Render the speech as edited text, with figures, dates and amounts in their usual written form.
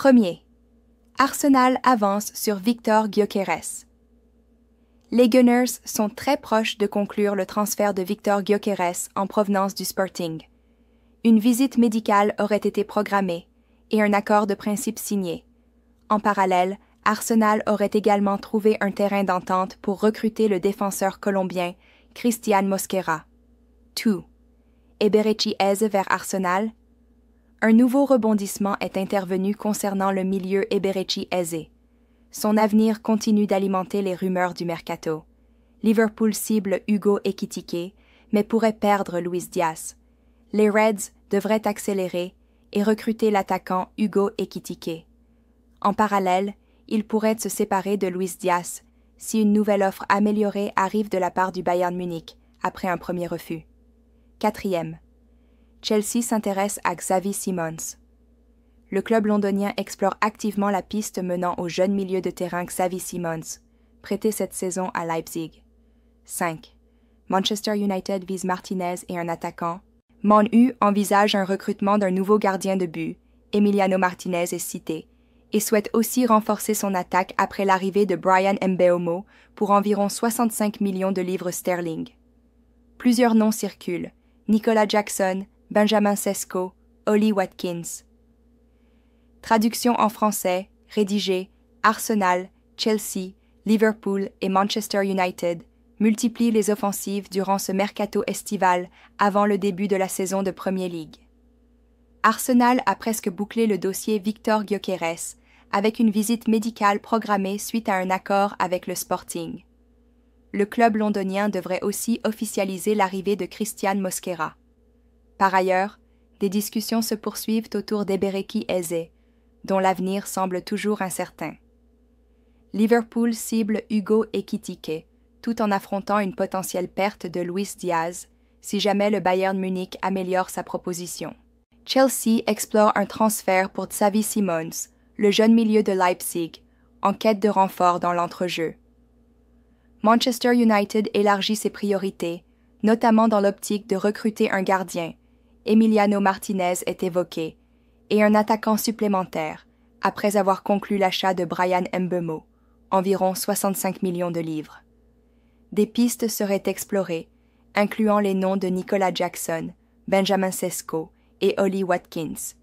1er. Arsenal avance sur Victor Gyökeres. Les Gunners sont très proches de conclure le transfert de Victor Gyökeres en provenance du Sporting. Une visite médicale aurait été programmée et un accord de principe signé. En parallèle, Arsenal aurait également trouvé un terrain d'entente pour recruter le défenseur colombien Cristian Mosquera. 2. Eberechi Eze vers Arsenal. Un nouveau rebondissement est intervenu concernant le milieu Eberechi Eze. Son avenir continue d'alimenter les rumeurs du mercato. Liverpool cible Hugo Ekitike, mais pourrait perdre Luis Diaz. Les Reds devraient accélérer et recruter l'attaquant Hugo Ekitike. En parallèle, ils pourraient se séparer de Luis Diaz si une nouvelle offre améliorée arrive de la part du Bayern Munich après un premier refus. 4. Chelsea s'intéresse à Xavi Simons. Le club londonien explore activement la piste menant au jeune milieu de terrain Xavi Simons, prêté cette saison à Leipzig. 5. Manchester United vise Martinez et un attaquant. Man U envisage un recrutement d'un nouveau gardien de but, Emiliano Martinez est cité, et souhaite aussi renforcer son attaque après l'arrivée de Bryan Mbeumo pour environ 65 millions de livres sterling. Plusieurs noms circulent: Nicolas Jackson, Benjamin Sesko, Ollie Watkins. Traduction en français, rédigée: Arsenal, Chelsea, Liverpool et Manchester United multiplient les offensives durant ce mercato estival avant le début de la saison de Premier League. Arsenal a presque bouclé le dossier Victor Gyökeres avec une visite médicale programmée suite à un accord avec le Sporting. Le club londonien devrait aussi officialiser l'arrivée de Cristian Mosquera. Par ailleurs, des discussions se poursuivent autour d'Eberechi Eze, dont l'avenir semble toujours incertain. Liverpool cible Hugo Ekitike, tout en affrontant une potentielle perte de Luis Diaz si jamais le Bayern Munich améliore sa proposition. Chelsea explore un transfert pour Xavi Simons, le jeune milieu de Leipzig, en quête de renfort dans l'entrejeu. Manchester United élargit ses priorités, notamment dans l'optique de recruter un gardien. Emiliano Martinez est évoqué, et un attaquant supplémentaire, après avoir conclu l'achat de Bryan Mbeumo, environ 65 millions de livres. Des pistes seraient explorées, incluant les noms de Nicolas Jackson, Benjamin Sesko et Ollie Watkins,